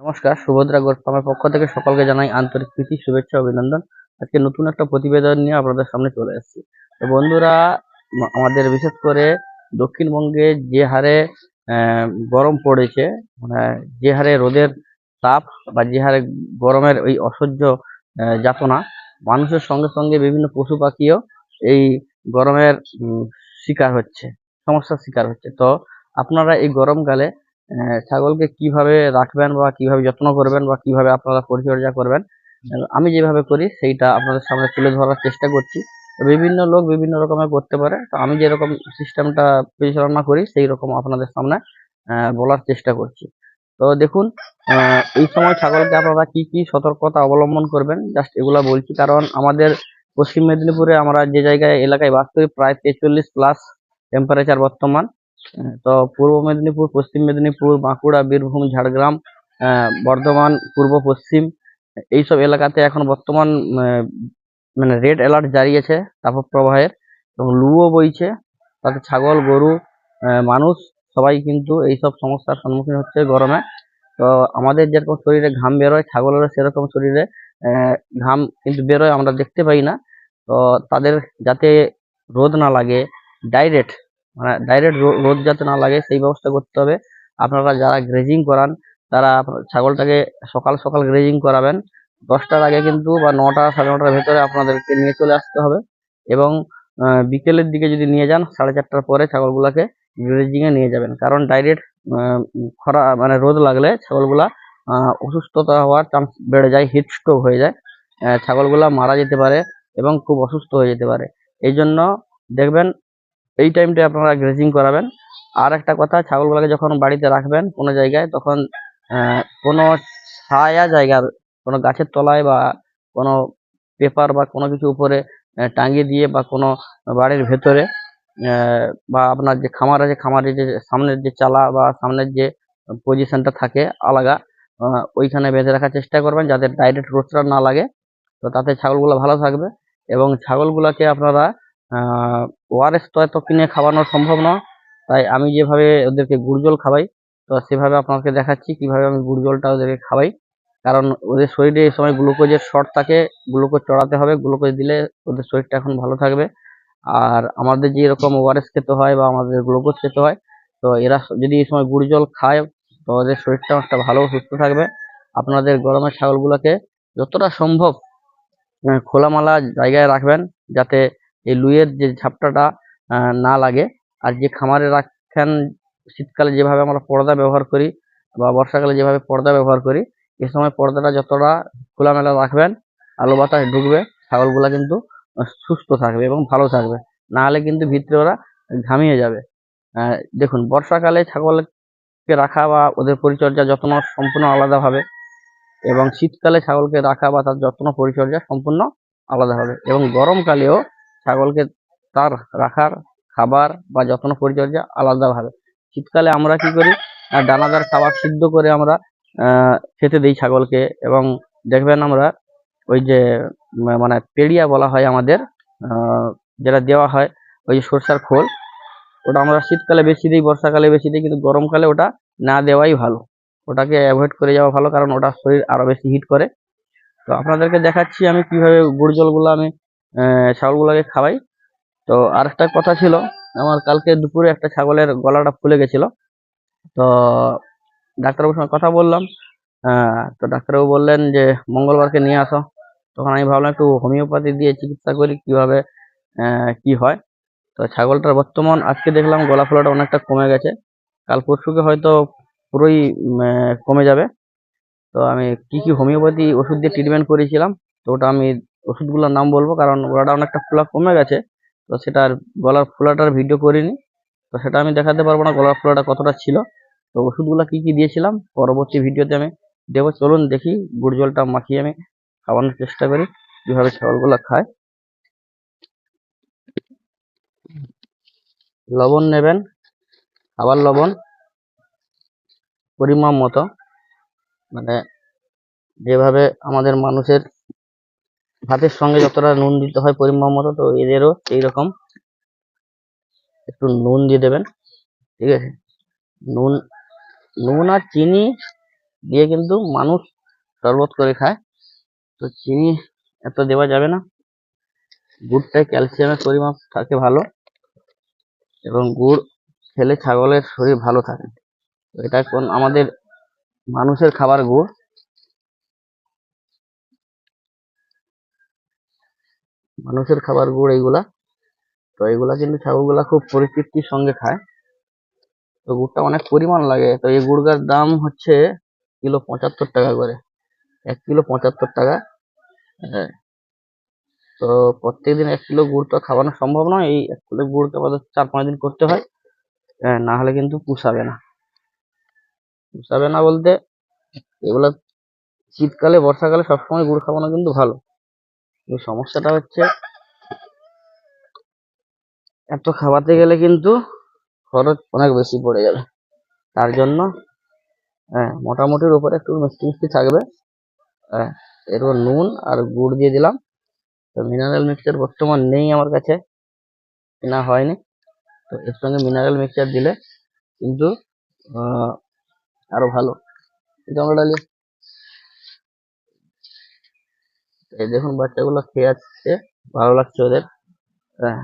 নমস্কার, সুভদ্রা গোট ফার্মের পক্ষ থেকে সকলকে জানাই আন্তরিক প্রীতি, শুভেচ্ছা, অভিনন্দন। আজকে নতুন একটা প্রতিবেদন নিয়ে আপনাদের সামনে চলে এসেছি। তো বন্ধুরা, আমাদের বিশেষ করে দক্ষিণবঙ্গে যে হারে গরম পড়েছে, মানে যে হারে রোদের তাপ বা যে হারে গরমের ওই অসহ্য যাতনা, মানুষের সঙ্গে সঙ্গে বিভিন্ন পশু পাখিও এই গরমের শিকার হচ্ছে, সমস্যার শিকার হচ্ছে। তো আপনারা এই গরমকালে ছাগলকে কিভাবে রাখবেন বা কিভাবে যত্ন করবেন বা কিভাবে আপনারা পরিচর্যা করবেন, আমি যেভাবে করি সেইটা আপনাদের সামনে তুলে ধরার চেষ্টা করছি। তো বিভিন্ন লোক বিভিন্ন রকমের করতে পারে, তো আমি যেরকম সিস্টেমটা পরিচালনা করি সেই রকম আপনাদের সামনে বলার চেষ্টা করছি। তো দেখুন, এই সময় ছাগলকে আপনারা কি কি সতর্কতা অবলম্বন করবেন জাস্ট এগুলা বলছি, কারণ আমাদের পশ্চিম মেদিনীপুরে আমরা যে জায়গায় এলাকায় বাস করি প্রায় 43+ টেম্পারেচার বর্তমান। তো পূর্ব মেদিনীপুর, পশ্চিম মেদিনীপুর, বাঁকুড়া, বীরভূম, ঝাড়গ্রাম, বর্ধমান, পূর্ব পশ্চিম এইসব এলাকাতে এখন বর্তমান আহ, মানে রেড অ্যালার্ট জারি আছে তাপপ্রবাহের, এবং লুও বইছে। তাতে ছাগল, গরু, মানুষ সবাই কিন্তু এইসব সমস্যার সম্মুখীন হচ্ছে গরমে। তো আমাদের যেরকম শরীরে ঘাম বেরোয়, ছাগলেরও সেরকম শরীরে আহ, ঘাম কিন্তু বেরোয়, আমরা দেখতে পাই না। তো তাদের যাতে রোদ না লাগে, ডাইরেক্ট মানে ডাইরেক্ট রোদ যাতে না লাগে সেই ব্যবস্থা করতে হবে। আপনারা যারা গ্রেজিং করান তারা ছাগলটাকে সকাল সকাল গ্রেজিং করাবেন। 10টার আগে কিন্তু বা 9টা, 9:30টার ভেতরে আপনাদেরকে নিয়ে চলে আসতে হবে। এবং বিকেলের দিকে যদি নিয়ে যান, 4:30টার পরে ছাগলগুলাকে গ্রেজিং এ নিয়ে যাবেন, কারণ ডাইরেক্ট খরা মানে রোদ লাগলে ছাগলগুলা অসুস্থতা হওয়ার চান্স বেড়ে যায়, হিট স্ট্রোক হয়ে যায়, ছাগলগুলা মারা যেতে পারে এবং খুব অসুস্থ হয়ে যেতে পারে। এই জন্য দেখবেন এই টাইমটা আপনারা গ্রেজিং করাবেন। আর একটা কথা, ছাগলগুলোকে যখন বাড়িতে রাখবেন কোনো জায়গায়, তখন কোনো ছায়া জায়গার, কোনো গাছের তলায় বা কোনো পেপার বা কোনো কিছু উপরে টাঙিয়ে দিয়ে, বা কোনো বাড়ির ভেতরে বা আপনার যে খামার আছে, খামারের যে সামনের যে চালা বা সামনের যে পজিশনটা থাকে আলাদা, ওইখানে বেঁধে রাখার চেষ্টা করবেন যাতে ডাইরেক্ট রোদটা না লাগে। তো তাতে ছাগলগুলো ভালো থাকবে। এবং ছাগলগুলোকে আপনারা ওআরএস তো এত কিনে খাওয়ানো সম্ভব নয়, তাই আমি যেভাবে ওদেরকে গুড় জল খাওয়াই, তো সেভাবে আপনাকে দেখাচ্ছি কিভাবে আমি গুড় জলটা ওদেরকে খাওয়াই। কারণ ওদের শরীরে এই সময় গ্লুকোজের শর্ট থাকে, গ্লুকোজ চড়াতে হবে, গ্লুকোজ দিলে ওদের শরীরটা এখন ভালো থাকবে। আর আমাদের যে এরকম ওআরএস খেতে হয় বা আমাদের গ্লুকোজ খেতে হয়, তো এরা যদি এই সময় গুড় জল খায় তো ওদের শরীরটা অনেকটা ভালো সুস্থ থাকবে। আপনাদের গরমের ছাগলগুলোকে যতটা সম্ভব খোলামেলা জায়গায় রাখবেন, যাতে এই লুয়ের যে ঝাপটাটা না লাগে। আর যে খামারে রাখেন, শীতকালে যেভাবে আমরা পর্দা ব্যবহার করি বা বর্ষাকালে যেভাবে পর্দা ব্যবহার করি, এ সময় পর্দাটা যতটা খোলামেলা রাখবেন, আলো বাতাস ঢুকবে, ছাগলগুলা কিন্তু সুস্থ থাকবে এবং ভালো থাকবে। না হলে কিন্তু ভিতরে ওরা ঘামিয়ে যাবে। দেখুন, বর্ষাকালে ছাগলকে রাখা বা ওদের পরিচর্যা যত্ন সম্পূর্ণ আলাদাভাবে, এবং শীতকালে ছাগলকে রাখা বা তার যত্ন পরিচর্যা সম্পূর্ণ আলাদা হবে। এবং গরমকালেও ছাগলকে তার রাখার খাবার বা যত্ন পরিচর্যা আলাদাভাবে। শীতকালে আমরা কি করি, দানাদার খাবার সিদ্ধ করে আমরা খেতে দিই ছাগলকে। এবং দেখবেন আমরা ওই যে মানে পেড়িয়া বলা হয় আমাদের, যেটা দেওয়া হয়, ওই যে সরষার খোল, ওটা আমরা শীতকালে বেশি দিই, বর্ষাকালে বেশি দিই, কিন্তু গরমকালে ওটা না দেওয়াই ভালো। ওটাকে অ্যাভয়েড করে যাওয়া ভালো, কারণ ওটা শরীর আরো বেশি হিট করে। তো আপনাদেরকে দেখাচ্ছি আমি কিভাবে গুড় জলগুলো আমি ছাগলগুলোকে খাওয়াই। তো আরেকটা কথা ছিল, আমার কালকে দুপুরে একটা ছাগলের গলাটা ফুলে গেছিল। তো ডাক্তারবাবুর সঙ্গে কথা বললাম। তো ডাক্তারবাবু বললেন যে মঙ্গলবারকে নিয়ে আসো। তখন আমি ভাবলাম একটু হোমিওপ্যাথি দিয়ে চিকিৎসা করি, কিভাবে কি হয়। তো ছাগলটার বর্তমান আজকে দেখলাম গলা ফোলাটা অনেকটা কমে গেছে, কাল পরশুকে হয়তো পুরোই কমে যাবে। তো আমি কি কি হোমিওপ্যাথি ওষুধ দিয়ে ট্রিটমেন্ট করেছিলাম, তো ওটা আমি ওষুধগুলোর নাম বলবো, কারণ গলাটা অনেকটা ফোলা কমে গেছে। তো সেটার গলার ফোলাটার ভিডিও করিনি, তো সেটা আমি দেখাতে পারবো না গলার ফোলাটা কতটা ছিল। তো ওষুধগুলো কি কি দিয়েছিলাম পরবর্তী ভিডিওতে আমি দেবো। চলুন দেখি, গুড় জলটা মাখিয়ে আমি খাওয়ানোর চেষ্টা করি কিভাবে ছাগলগুলো খায়। লবণ নেবেন, খাবার লবণ পরিমাণ মতো, মানে যেভাবে আমাদের মানুষের ভাতের সঙ্গে যতটা নুন দিতে হয় পরিমাণ মতো, তো এদেরও এইরকম একটু নুন দিয়ে দেবেন। ঠিক আছে, নুন নুন আর চিনি দিয়ে কিন্তু মানুষ শরবত করে খায়। তো চিনি এত দেওয়া যাবে না। গুড়টায় ক্যালসিয়ামের পরিমাণ থাকে ভালো, এবং গুড় খেলে ছাগলের শরীর ভালো থাকে। তো এটা কোন আমাদের মানুষের খাবার গুড়। মানুষের খাবার গুড় এইগুলা। তো এইগুলা কিন্তু ছাগলগুলা খুব পরিতৃপ্তির সঙ্গে খায়। তো গুড়টা অনেক পরিমাণ লাগে। তো এই গুড়গার দাম হচ্ছে কিলো 75 টাকা করে, 1 কিলো 75 টাকা। হ্যাঁ, তো প্রত্যেকদিন 1 কিলো গুড় তো খাওয়ানো সম্ভব নয়। এই 1 কিলো গুড়কে আমাদের 4-5 দিন করতে হয়। না হলে কিন্তু পুষাবে না। পুষাবে না বলতে এগুলা শীতকালে বর্ষাকালে সবসময় গুড় খাওয়ানো কিন্তু ভালো। কিন্তু সমস্যাটা হচ্ছে এত খাওয়াতে গেলে কিন্তু খরচ অনেক বেশি পড়ে যাবে। তার জন্য মোটামুটির উপরে একটু মিষ্টি মিষ্টি থাকবে। এরপর নুন আর গুড় দিয়ে দিলাম। তো মিনারেল মিক্সচার বর্তমান নেই আমার কাছে, কেনা হয়নি। তো এর সঙ্গে মিনারেল মিক্সচার দিলে কিন্তু আরো ভালো। আমরা ডালি এই দেখুন বাচ্চাগুলো খেয়ে যাচ্ছে, ভালো লাগছে ওদের। হ্যাঁ,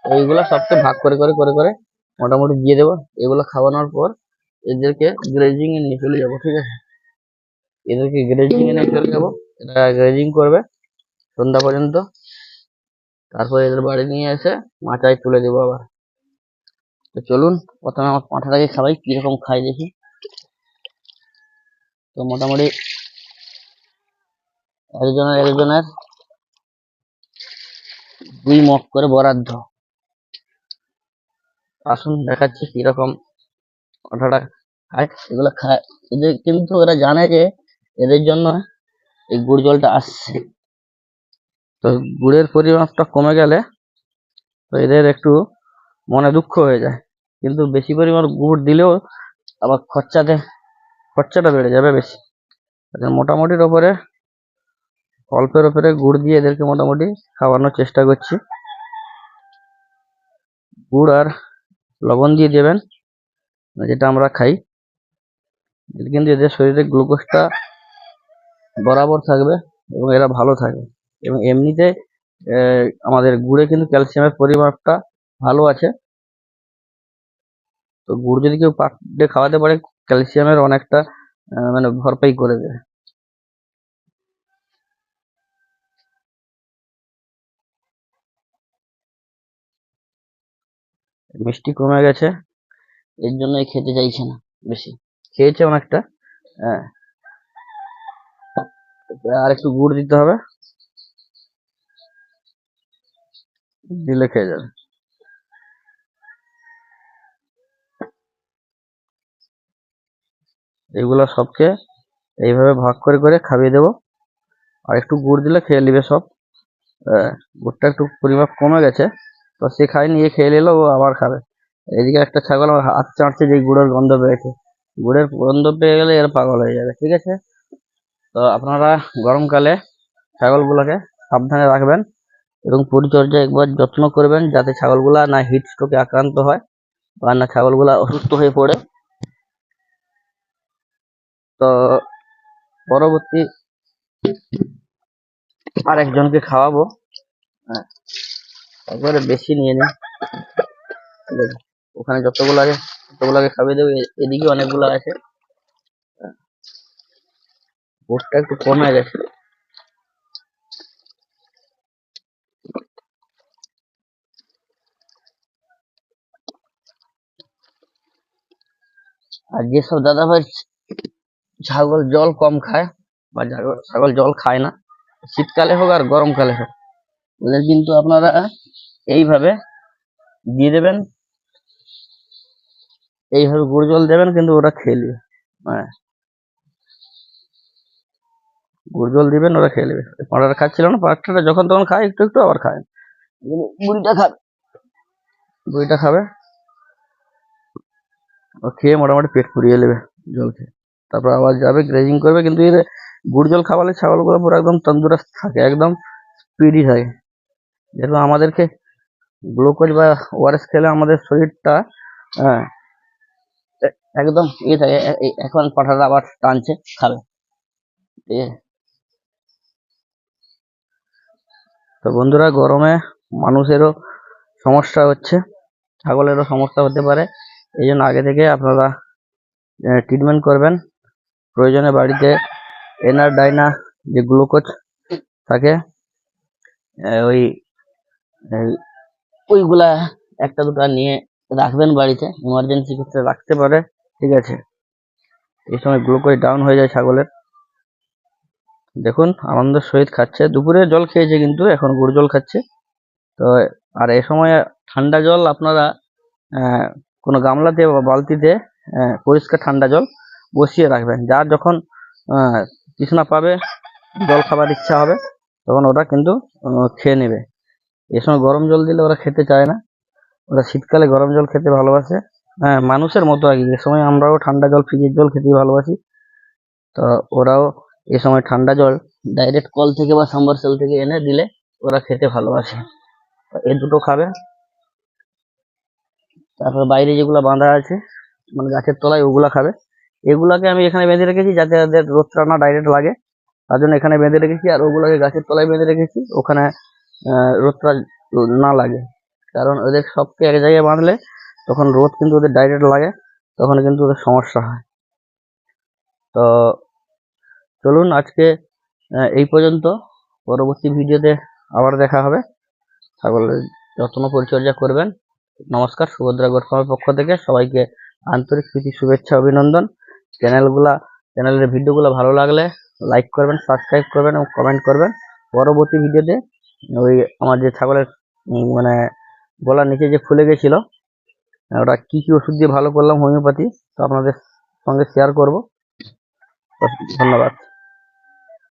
এইগুলা সবকে ভাগ করে করে করে করে মোটামুটি দিয়ে দেবো। এগুলো খাওয়ানোর পর এদেরকে গ্রেজিং এ নিয়ে চলে যাবো, ঠিক আছে? এদেরকে গ্রেজিং এ নিয়ে চলে যাবো, এরা গ্রেজিং করবে সন্ধ্যা পর্যন্ত। তারপর এদের বাড়ি নিয়ে এসে মাচায় তুলে দেবো আবার। তো চলুন প্রথমে আমার পাঁঠাটাকে খাওয়াই, কিরকম খাই দেখি। তো মোটামুটি একজনের একজনের 2 মগ করে বরাদ্দ। আসুন দেখাচ্ছি কিরকম পাঁঠাটা খায়। এগুলো খায়, এদের কিন্তু এরা জানে যে এদের জন্য এই গুড় জলটা আসছে। তো গুড়ের পরিমাপটা কমে গেলে তো এদের একটু মনে দুঃখ হয়ে যায়। কিন্তু বেশি পরিমাণ গুড় দিলেও আবার খরচাটা বেড়ে যাবে বেশি। মোটামুটির ওপরে অল্পের ওপরে গুড় দিয়ে এদেরকে মোটামুটি খাওয়ানোর চেষ্টা করছি। গুড় আর লবণ দিয়ে দেবেন, যেটা আমরা খাই। কিন্তু এদের শরীরে গ্লুকোজটা বরাবর থাকবে এবং এরা ভালো থাকবে। এবং এমনিতে আমাদের গুড়ে কিন্তু ক্যালসিয়ামের পরিমাপটা ভালো আছে। তো গুড় যদি কেউ পাক দিয়ে খাওয়াতে পারে, ক্যালসিয়ামের অনেকটা মানে ভরপাই করে দেবে। মিষ্টি কমে গেছে, এর জন্যই খেতে চাইছে না বেশি। খেয়েছে অনেকটা। হ্যাঁ, আর একটু গুড় দিতে হবে, দিলে খেয়ে যাবে। এগুলো সবকে এইভাবে ভাগ করে করে খাইয়ে দেবো। আর একটু গুড় দিলে খেয়ে নিবে সব। গুড়টা একটু পরিমাপ কমে গেছে, তো সে খায়নি, এ খেয়ে নিল, ও আবার খাবে। এদিকে একটা ছাগল আমার হাত চাটছে যে গুড়ের গন্ধ পেয়েছে। গুড়ের গন্ধ পেয়ে গেলে এর পাগল হয়ে যাবে, ঠিক আছে? তো আপনারা গরমকালে ছাগলগুলোকে সাবধানে রাখবেন এবং পরিচর্যা একবার যত্ন করবেন, যাতে ছাগলগুলা না হিট স্ট্রোকে আক্রান্ত হয় বা না ছাগলগুলা অসুস্থ হয়ে পড়ে। তো পরবর্তী আর একজনকে খাওয়াবো। হ্যাঁ, একবারে বেশি নিয়ে নিন। ওখানে যতগুলো খাইয়ে দেবো, এদিকে অনেকগুলো আছে। ভোটটা একটু কমে গেছে। আর যেসব দাদা ভাই ছাগল জল কম খায় বা ছাগল জল খায় না, শীতকালে হোক আর গরমকালে হোক, ওদের কিন্তু আপনারা এইভাবে দিয়ে দেবেন, এইভাবে গুড় জল দেবেন, কিন্তু ওরা খেয়ে নেবে। হ্যাঁ, গুড় জল দিবেন, ওরা খেয়ে নেবে। পাঁঠাটা খাচ্ছিল না, পাঁঠাটা যখন তখন খায়, একটু একটু আবার খায়। বুড়িটা খাবে, ও খেয়ে মোটামুটি পেট পুড়িয়ে নেবে জল খেয়ে। তারপর আবার যাবে গ্রেজিং করবে। কিন্তু এর গুড় জল খাওয়ালে ছাগলগুলো পুরো একদম তন্দুরস্ত থাকে, একদম স্পিডি থাকে। যেরকম আমাদেরকে গ্লুকোজ বা ওআরএস খেলে আমাদের শরীরটা একদম ইয়ে থাকে। এখন পাঠাটা আবার টানছে, খাবে। ঠিক আছে। তো বন্ধুরা, গরমে মানুষেরও সমস্যা হচ্ছে, ছাগলেরও সমস্যা হতে পারে। এই জন্য আগে থেকে আপনারা ট্রিটমেন্ট করবেন। প্রয়োজনে বাড়িতে এনারডাইনা যে গ্লুকোজ থাকে, ওই ওইগুলা একটা দুটা নিয়ে রাখবেন বাড়িতে, ইমার্জেন্সি ক্ষেত্রে রাখতে পারে। ঠিক আছে। এই সময় গ্লুকোজ ডাউন হয়ে যায় ছাগলের। দেখুন আনন্দের সহিত খাচ্ছে, দুপুরে জল খেয়েছে কিন্তু এখন গুড় জল খাচ্ছে। তো আর এই সময় ঠান্ডা জল আপনারা কোনো গামলাতে বা বালতিতে পরিষ্কার ঠান্ডা জল বসিয়ে রাখবেন। যার যখন তৃষ্ণা পাবে, জল খাবার ইচ্ছা হবে, তখন ওটা কিন্তু খেয়ে নেবে। এই সময় গরম জল দিলে ওরা খেতে চায় না, ওরা শীতকালে গরম জল খেতে ভালোবাসে। হ্যাঁ, মানুষের মতো আর কি। এ সময় আমরাও ঠান্ডা জল, ফ্রিজের জল খেতেই ভালোবাসি। তো ওরাও এ সময় ঠান্ডা জল ডাইরেক্ট কল থেকে বা সাবমার্সেল থেকে এনে দিলে ওরা খেতে ভালোবাসে। এই দুটো খাবে। তারপর বাইরে যেগুলো বাঁধা আছে মানে গাছের তলায়, ওগুলা খাবে। এগুলাকে আমি এখানে বেঁধে রেখেছি যাতে ওদের রোদটা না ডাইরেক্ট লাগে, তার জন্য এখানে বেঁধে রেখেছি। আর ওগুলাকে গাছের তলায় বেঁধে রেখেছি, ওখানে রোদটা না লাগে। কারণ ওদের সবকে এক জায়গায় বাঁধলে তখন রোদ কিন্তু ওদের ডাইরেক্ট লাগে, তখন কিন্তু ওদের সমস্যা হয়। তো চলুন আজকে এই পর্যন্ত। পরবর্তী ভিডিওতে আবার দেখা হবে। ছাগলের যত্ন পরিচর্যা করবেন। নমস্কার, সুভদ্রা গোট ফার্মের পক্ষ থেকে সবাইকে আন্তরিক প্রীতি, শুভেচ্ছা, অভিনন্দন। চ্যানেলের ভিডিওগুলো ভালো লাগলে লাইক করবেন, সাবস্ক্রাইব করবেন এবং কমেন্ট করবেন। পরবর্তী ভিডিওতে ওই আমার যে ছাগলের মানে গলার নিচে যে ফুলে গেছিল, ওটা কি কি ওষুধ দিয়ে ভালো করলাম হোমিওপ্যাথি, তো আপনাদের সঙ্গে শেয়ার করব। ধন্যবাদ।